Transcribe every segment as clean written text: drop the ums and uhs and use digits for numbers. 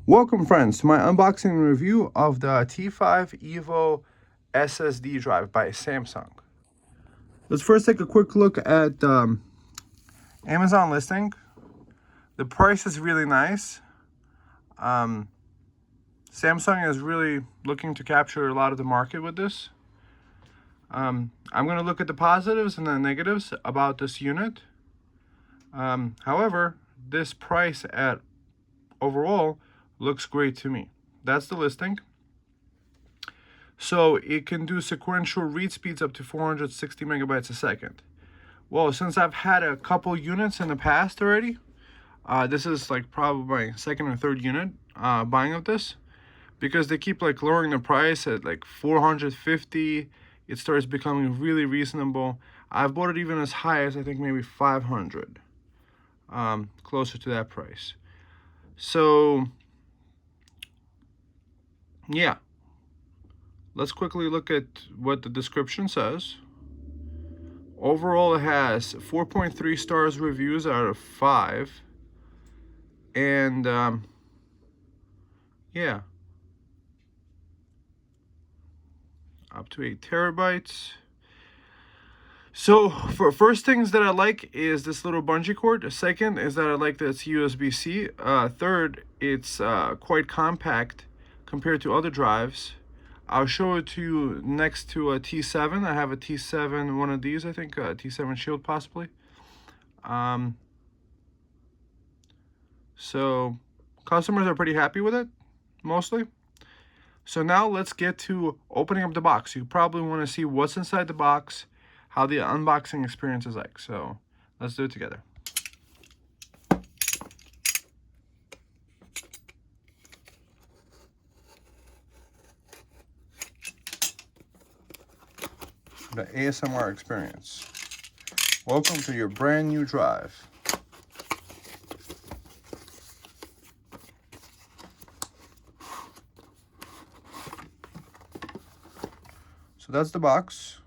Welcome friends to my unboxing and review of the T5 Evo SSD drive by Samsung. Let's first take a quick look at Amazon listing. The price is really nice. Samsung is really looking to capture a lot of the market with this. I'm going to look at the positives and the negatives about this unit. However, this price at overall looks great to me. That's the listing. So it can do sequential read speeds up to 460 megabytes a second. Well, since I've had a couple units in the past already, this is like probably my second or third unit buying of this, because they keep like lowering the price at like 450. It starts becoming really reasonable. I've bought it even as high as I think maybe 500, closer to that price. So yeah, let's quickly look at what the description says. Overall, it has 4.3 stars reviews out of 5. And yeah, up to 8 terabytes. So for first things that I like is this little bungee cord. Second is that I like that it's USB-C. Third, it's quite compact compared to other drives. I'll show it to you next to a T7. I have a T7, one of these, I think, T7 Shield possibly. So customers are pretty happy with it, mostly. So now let's get to opening up the box. You probably want to see what's inside the box, how the unboxing experience is like. So let's do it together. The ASMR experience. Welcome to your brand new drive. So that's the box.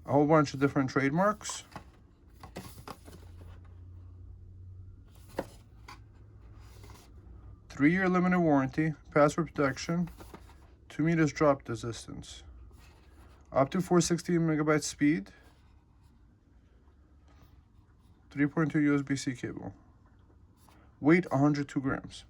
A whole bunch of different trademarks. Three-year limited warranty, password protection, 2 meters drop resistance. Up to 460 megabytes speed, 3.2 USB-C cable. Weight 102 grams.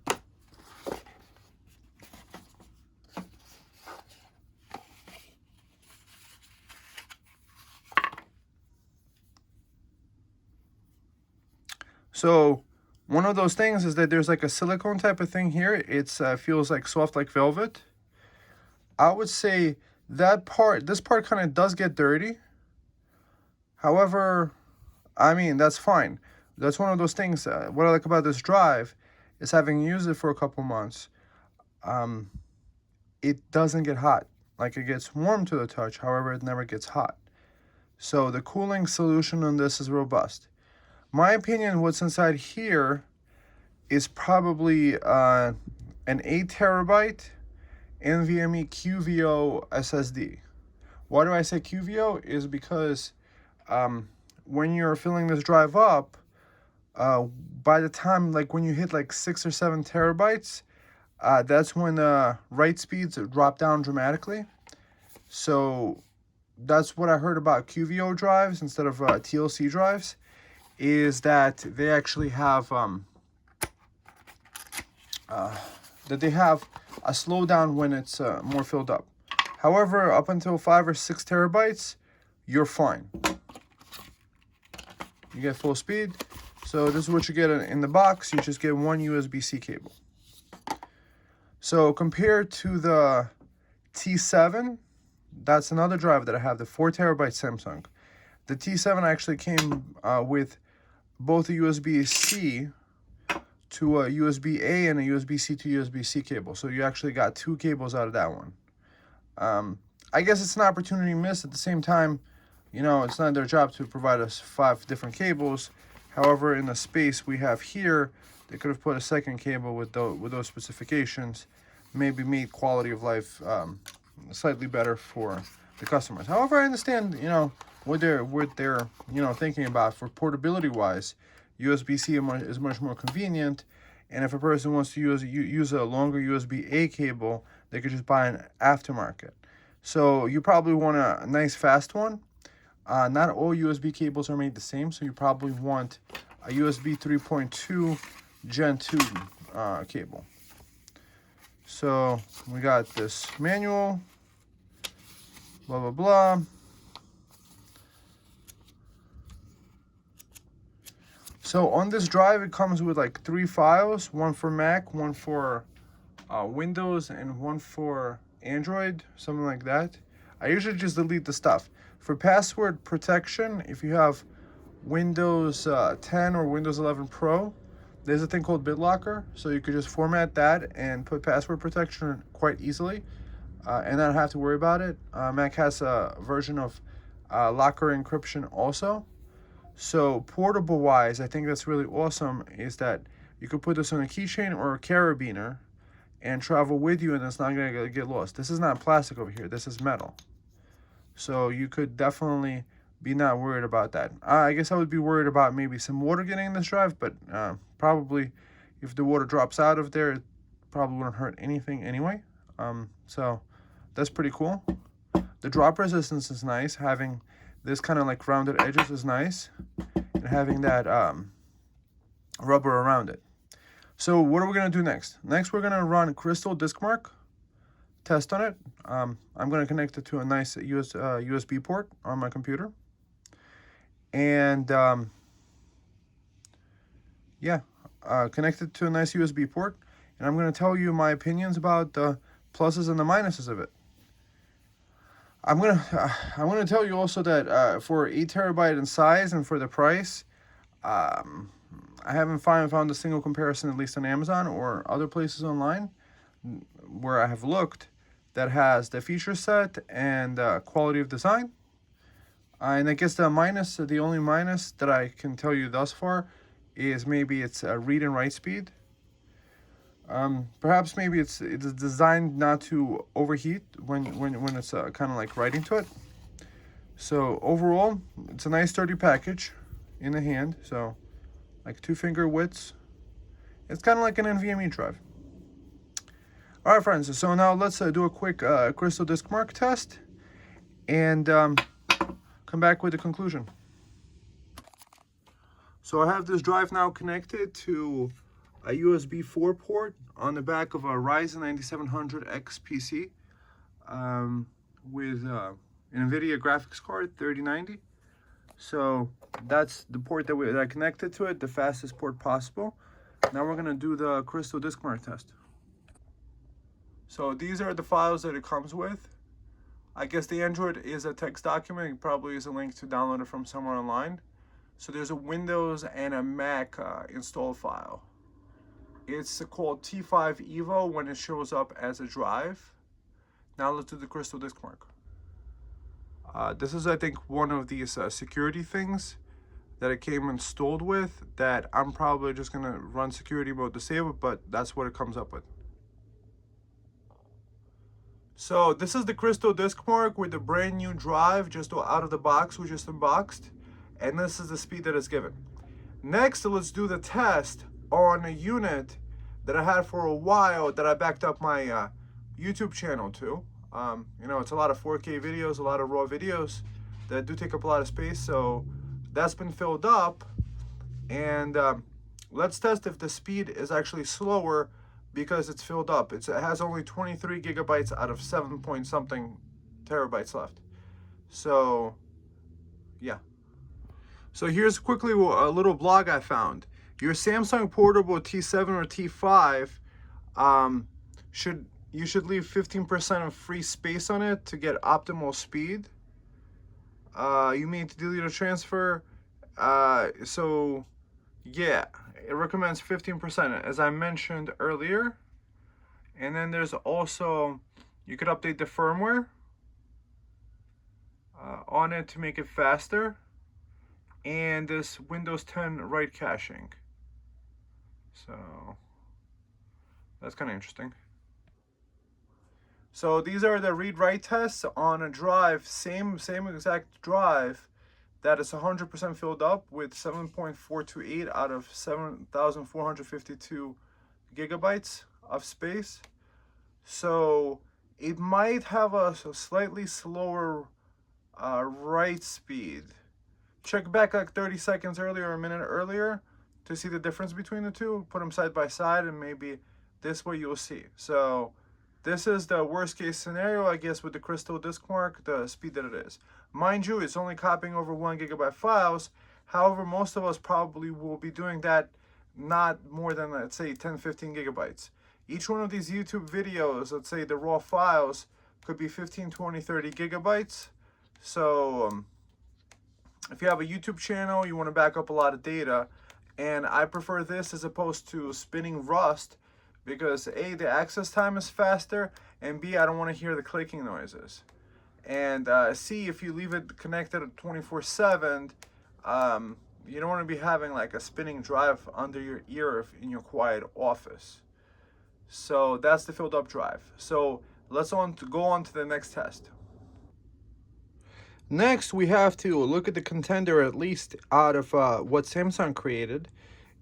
So one of those things is that there's like a silicone type of thing here. It's feels like soft like velvet. I would say that part, this part kind of does get dirty. However, I mean, that's fine. That's one of those things. What I like about this drive is, having used it for a couple months, it doesn't get hot. Like, it gets warm to the touch, however, it never gets hot. So the cooling solution on this is robust. My opinion, what's inside here is probably an 8 terabyte NVMe QVO SSD. Why do I say QVO? Is because when you're filling this drive up, by the time, like when you hit like 6 or 7 terabytes, that's when write speeds drop down dramatically. So that's what I heard about QVO drives instead of TLC drives, is that they actually have that they have a slowdown when it's more filled up. However, up until 5 or 6 terabytes, you're fine. You get full speed. So this is what you get in the box. You just get one USB-C cable. So compared to the T7, that's another drive that I have, the 4 terabyte Samsung. The T7 actually came with both a USB-C to a USB-A and a USB-C to USB-C cable. So you actually got 2 cables out of that one. I guess it's an opportunity missed. At the same time, you know, it's not their job to provide us 5 different cables. However, in the space we have here, they could have put a second cable with those specifications, maybe made quality of life slightly better for the customers. However, I understand, you know, what they're you know, thinking about for portability wise. USB-C is much more convenient, And if a person wants to use a longer USB-A cable, they could just buy an aftermarket. So you probably want a nice fast one. Not all USB cables are made the same, so you probably want a USB 3.2 Gen 2 cable. So we got this manual, blah, blah, blah. So on this drive, it comes with like 3 files, one for Mac, one for Windows, and one for Android, something like that. I usually just delete the stuff. For password protection, if you have Windows 10 or Windows 11 Pro, there's a thing called BitLocker, so you could just format that and put password protection quite easily and not have to worry about it. Mac has a version of locker encryption also. So portable wise, I think that's really awesome is that you could put this on a keychain or a carabiner and travel with you, and it's not going to get lost. This is not plastic over here. This is metal. So you could definitely be not worried about that. I guess I would be worried about maybe some water getting in this drive, but probably if the water drops out of there, it probably wouldn't hurt anything anyway. So that's pretty cool. The drop resistance is nice. Having this kind of like rounded edges is nice, and having that rubber around it. So what are we going to do next? Next, we're going to run Crystal Diskmark test on it. I'm going to connect it to a nice USB port on my computer. And yeah, connect it to a nice USB port. And I'm going to tell you my opinions about the pluses and the minuses of it. I'm gonna tell you also that for 8 terabyte in size and for the price, I haven't found a single comparison, at least on Amazon or other places online where I have looked, that has the feature set and quality of design. And I guess the only minus that I can tell you thus far is maybe its read and write speed. Perhaps maybe it's designed not to overheat when it's kind of like writing to it. So overall, it's a nice sturdy package in the hand. So like 2-finger widths. It's kind of like an NVMe drive. All right, friends. So now let's do a quick Crystal Diskmark test and come back with the conclusion. So I have this drive now connected to a USB 4 port on the back of a Ryzen 9700X PC with an NVIDIA graphics card 3090. So that's the port that I connected to it, the fastest port possible. Now we're going to do the Crystal Diskmark test. So these are the files that it comes with. I guess the Android is a text document. It probably is a link to download it from somewhere online. So there's a Windows and a Mac install file. It's called T5 Evo when it shows up as a drive. Now let's do the Crystal Diskmark. This is, I think, one of these security things that it came installed with that I'm probably just going to run security mode to save it, but that's what it comes up with. So this is the Crystal Diskmark with the brand new drive just out of the box we just unboxed. And this is the speed that it's given. Next, let's do the test on a unit that I had for a while that I backed up my YouTube channel to. You know, it's a lot of 4K videos, a lot of raw videos that do take up a lot of space. So that's been filled up. And let's test if the speed is actually slower because it's filled up. It has only 23 gigabytes out of 7 point something terabytes left. So yeah. So here's quickly a little blog I found. Your Samsung portable T7 or T5 you should leave 15% of free space on it to get optimal speed. You need to delete or transfer. So yeah, it recommends 15%, as I mentioned earlier. And then there's also, you could update the firmware on it to make it faster. And this Windows 10 write caching. So that's kind of interesting. So these are the read-write tests on a drive, same exact drive that is 100% filled up with 7.428 out of 7,452 gigabytes of space. So it might have a slightly slower write speed. Check back like 30 seconds earlier or a minute earlier to see the difference between the two. Put them side by side and maybe this way you'll see. So this is the worst case scenario, I guess, with the Crystal Diskmark, the speed that it is. Mind you, it's only copying over 1 gigabyte files. However, most of us probably will be doing that not more than, let's say, 10, 15 gigabytes. Each one of these YouTube videos, let's say the raw files, could be 15, 20, 30 gigabytes. So if you have a YouTube channel, you want to back up a lot of data. And I prefer this as opposed to spinning Rust because A, the access time is faster, and B, I don't want to hear the clicking noises. And C, if you leave it connected 24/7, you don't want to be having like a spinning drive under your ear in your quiet office. So that's the filled up drive. So let's go on to the next test. Next, we have to look at the contender, at least out of what Samsung created.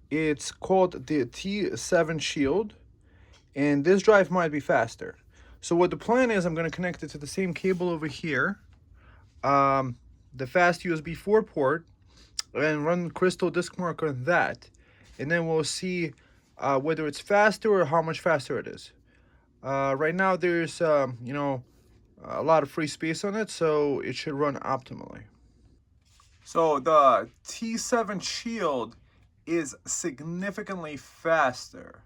It's called the T7 Shield, and this drive might be faster. So what the plan is, I'm going to connect it to the same cable over here, the fast USB 4 port, and run Crystal Diskmark on that. And then we'll see whether it's faster or how much faster it is. Right now there's, you know, a lot of free space on it, so it should run optimally. So the T7 Shield is significantly faster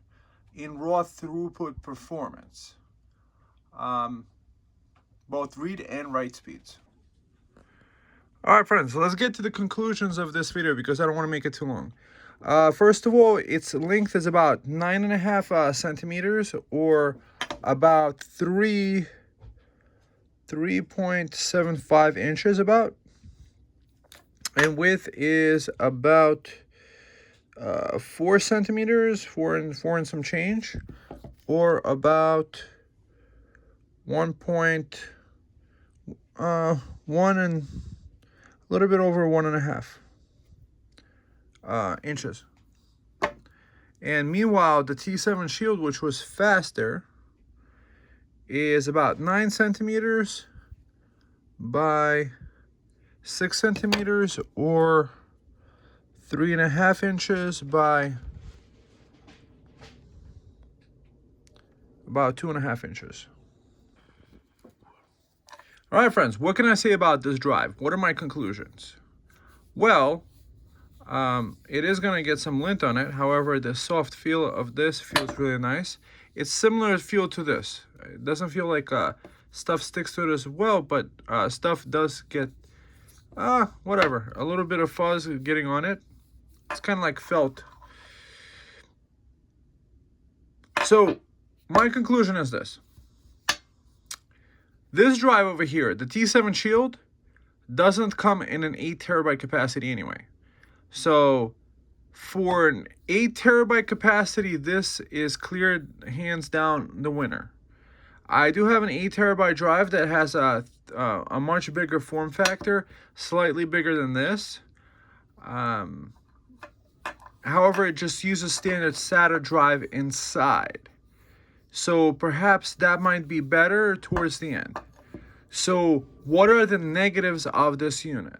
in raw throughput performance, both read and write speeds. All right, friends, so let's get to the conclusions of this video because I don't want to make it too long. First of all, its length is about 9.5 centimeters, or about 3.75 inches about, and width is about 4 centimeters, 4 and some change, or about 1 and a little bit over 1.5 inches. And meanwhile, the T7 Shield, which was faster, is about 9 centimeters by 6 centimeters, or 3.5 inches by about 2.5 inches. All right, friends, what can I say about this drive? What are my conclusions? Well, it is going to get some lint on it. However, the soft feel of this feels really nice. It's similar feel to this. It doesn't feel like stuff sticks to it as well, but stuff does get, whatever, a little bit of fuzz getting on it. It's kind of like felt. So my conclusion is this. This drive over here, the T7 Shield, doesn't come in an 8 terabyte capacity anyway. So for an 8 terabyte capacity, this is cleared hands down the winner. I do have an 8 terabyte drive that has a much bigger form factor, slightly bigger than this. However, it just uses standard SATA drive inside. So perhaps that might be better towards the end. So what are the negatives of this unit?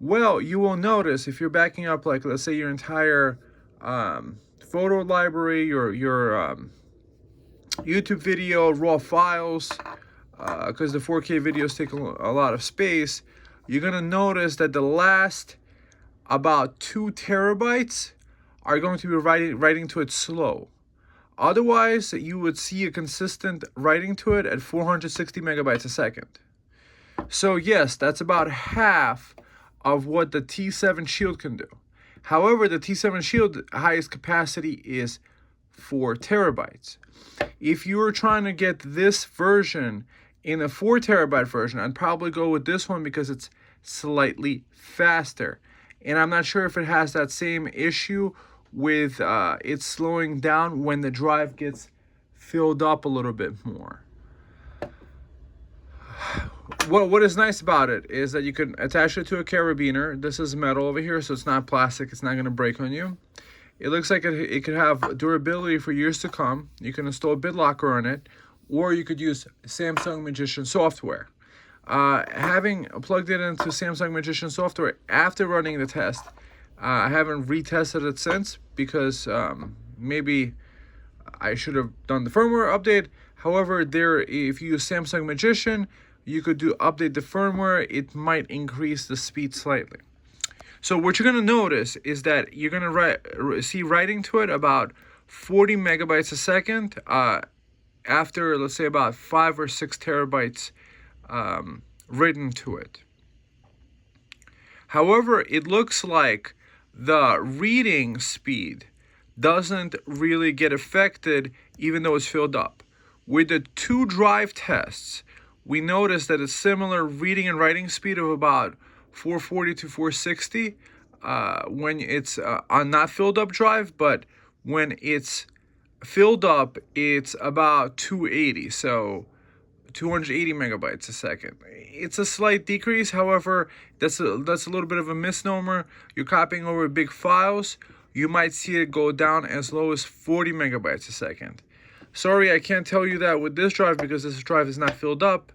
Well, you will notice if you're backing up, like, let's say your entire photo library, your YouTube video, raw files, because the 4K videos take a lot of space, you're going to notice that the last about 2 terabytes are going to be writing to it slow. Otherwise, you would see a consistent writing to it at 460 megabytes a second. So yes, that's about half of what the T7 Shield can do. However, the T7 Shield highest capacity is 4 terabytes. If you were trying to get this version in a 4 terabyte version, I'd probably go with this one because it's slightly faster. And I'm not sure if it has that same issue with it slowing down when the drive gets filled up a little bit more. What is nice about it is that you can attach it to a carabiner. This is metal over here, so it's not plastic. It's not going to break on you. It looks like it could have durability for years to come. You can install BitLocker on it, or you could use Samsung Magician software. Having plugged it into Samsung Magician software after running the test, I haven't retested it since because maybe I should have done the firmware update. However, if you use Samsung Magician, you could update the firmware. It might increase the speed slightly. So what you're going to notice is that you're going to see writing to it about 40 megabytes a second after, let's say, about 5 or 6 terabytes written to it. However, it looks like the reading speed doesn't really get affected even though it's filled up. With the 2 drive tests, we noticed that it's similar reading and writing speed of about 440 to 460 when it's on not filled up drive, but when it's filled up, it's about 280, so 280 megabytes a second. It's a slight decrease. However, that's a little bit of a misnomer. You're copying over big files. You might see it go down as low as 40 megabytes a second. Sorry, I can't tell you that with this drive because this drive is not filled up.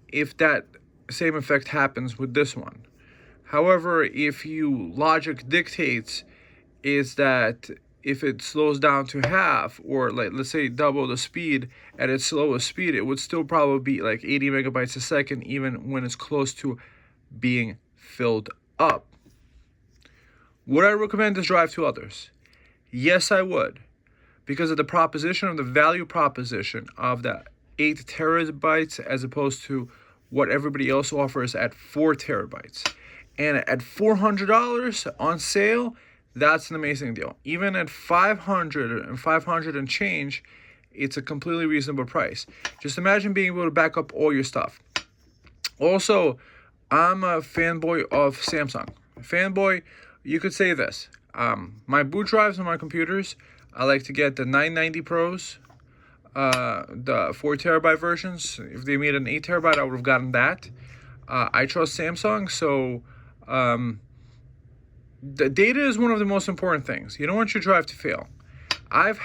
If that same effect happens with this one. However, if logic dictates is that if it slows down to half, or like let's say double the speed at its slowest speed, it would still probably be like 80 megabytes a second even when it's close to being filled up. Would I recommend this drive to others? Yes, I would, because of the proposition of the value proposition of the 8 terabytes as opposed to what everybody else offers at 4 terabytes. And at $400 on sale, that's an amazing deal. Even at $500 and change, it's a completely reasonable price. Just imagine being able to back up all your stuff. Also, I'm a fanboy of Samsung. Fanboy, you could say this. My boot drives on my computers, I like to get the 990 Pros, the 4 terabyte versions. If they made an 8 terabyte, I would have gotten that. I trust Samsung, so the data is one of the most important things. You don't want your drive to fail. I've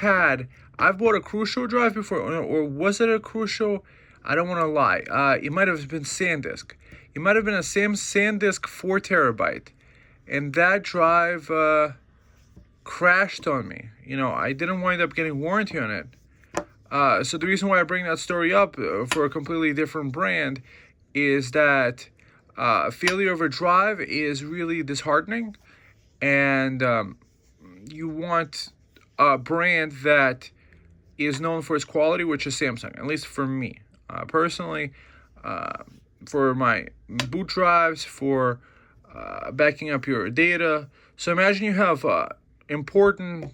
bought a Crucial drive before, or was it a Crucial? I don't want to lie. It might have been SanDisk. It might have been a SanDisk 4 terabyte, and that drive crashed on me. I didn't wind up getting warranty on it. So the reason why I bring that story up for a completely different brand is that failure of a drive is really disheartening, and you want a brand that is known for its quality, which is Samsung, at least for me. Personally, for my boot drives, for backing up your data. So imagine you have important,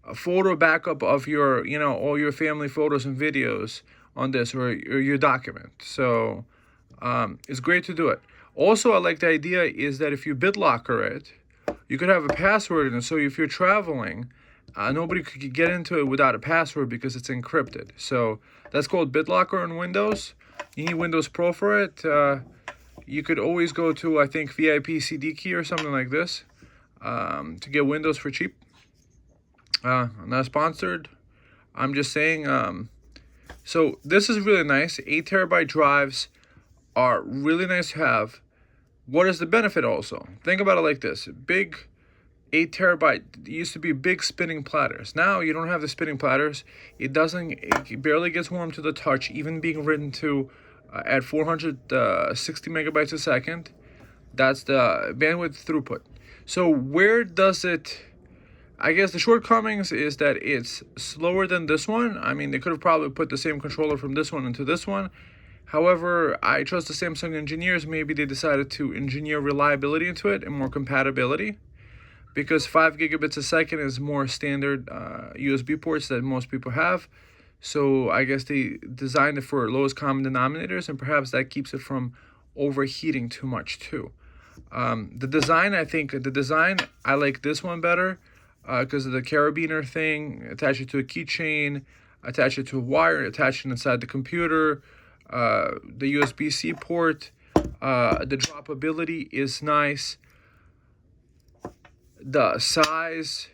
a photo backup of your, all your family photos and videos on this, or your document. So it's great to do it. Also, I like the idea is that if you BitLocker it, you could have a password, and so if you're traveling, nobody could get into it without a password because it's encrypted. So that's called BitLocker on Windows. You need Windows Pro for it. You could always go to, I think, VIP CD key or something like this to get Windows for cheap. I'm not sponsored. I'm just saying. So this is really nice. 8 terabyte drives are really nice to have. What is the benefit also? Think about it like this. Big 8 terabyte used to be big spinning platters. Now you don't have the spinning platters. It barely gets warm to the touch, even being written to at 460 megabytes a second. That's the bandwidth throughput. So where does it, I guess the shortcomings is that it's slower than this one. I mean, they could have probably put the same controller from this one into this one. However, I trust the Samsung engineers. Maybe they decided to engineer reliability into it and more compatibility, because 5 gigabits a second is more standard USB ports that most people have. So I guess they designed it for lowest common denominators, and perhaps that keeps it from overheating too much too. The design, I like this one better because of the carabiner thing. Attach it to a keychain, attach it to a wire, attach it inside the computer. The USB-C port, the droppability is nice. the size.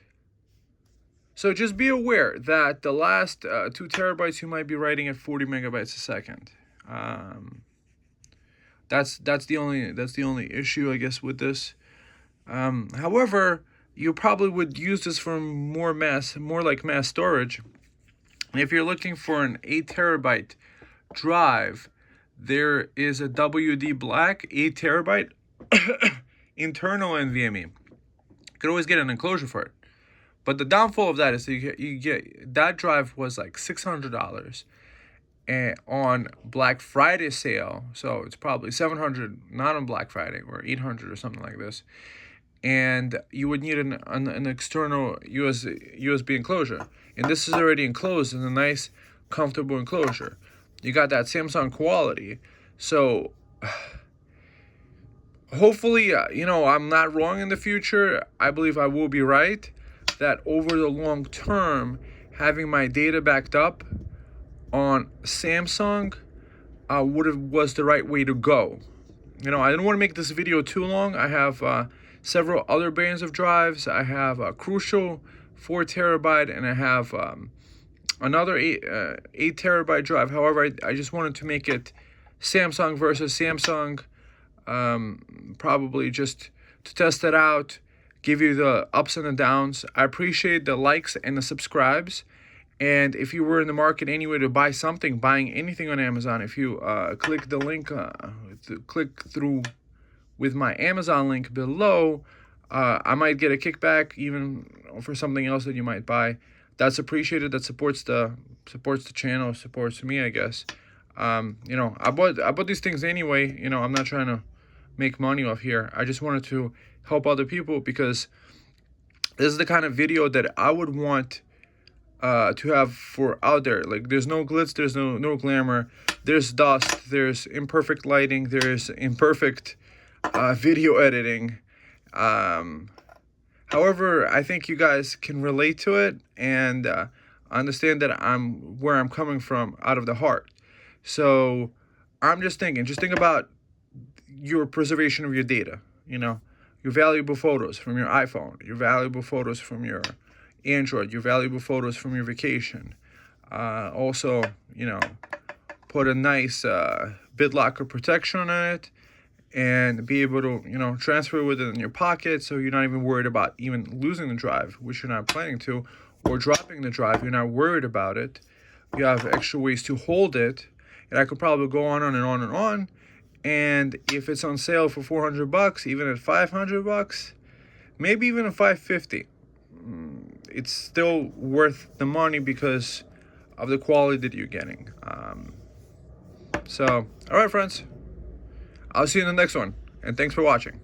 So just be aware that the last 2 terabytes you might be writing at 40 megabytes a second. That's the only issue, I guess, with this. However, you probably would use this for more like mass storage. And if you're looking for an 8 terabyte drive, there is a WD Black 8 terabyte internal NVMe. You could always get an enclosure for it. But the downfall of that is you get that drive was like $600 and on Black Friday sale. So it's probably $700 not on Black Friday, or $800 or something like this. And you would need an external USB enclosure. And this is already enclosed in a nice, comfortable enclosure. You got that Samsung quality. So hopefully, I'm not wrong in the future. I believe I will be right, that over the long term, having my data backed up on Samsung was the right way to go. I didn't want to make this video too long. I have several other brands of drives. I have a Crucial 4 terabyte, and I have another 8 terabyte drive. However, I just wanted to make it Samsung versus Samsung, probably just to test it out, give you the ups and the downs. I appreciate the likes and the subscribes. And if you were in the market anyway to buy something, buying anything on Amazon, if you click the link, click through with my Amazon link below, I might get a kickback even for something else that you might buy. That's appreciated. That supports the channel, supports me, I guess. I bought these things anyway. I'm not trying to make money off here. I just wanted to help other people, because this is the kind of video that I would want to have for out there. Like, there's no glitz, there's no glamour, there's dust, there's imperfect lighting, there's imperfect video editing. However, I think you guys can relate to it and understand that where I'm coming from out of the heart. So I'm just think about your preservation of your data, your valuable photos from your iPhone, your valuable photos from your Android, your valuable photos from your vacation. Also, put a nice BitLocker protection on it, and be able to, transfer with it in your pocket, so you're not even worried about even losing the drive, which you're not planning to, or dropping the drive. You're not worried about it. You have extra ways to hold it, and I could probably go on and on and on. And if it's on sale for $400, even at $500, maybe even at $550, it's still worth the money because of the quality that you're getting. So, all right, friends. I'll see you in the next one, and thanks for watching.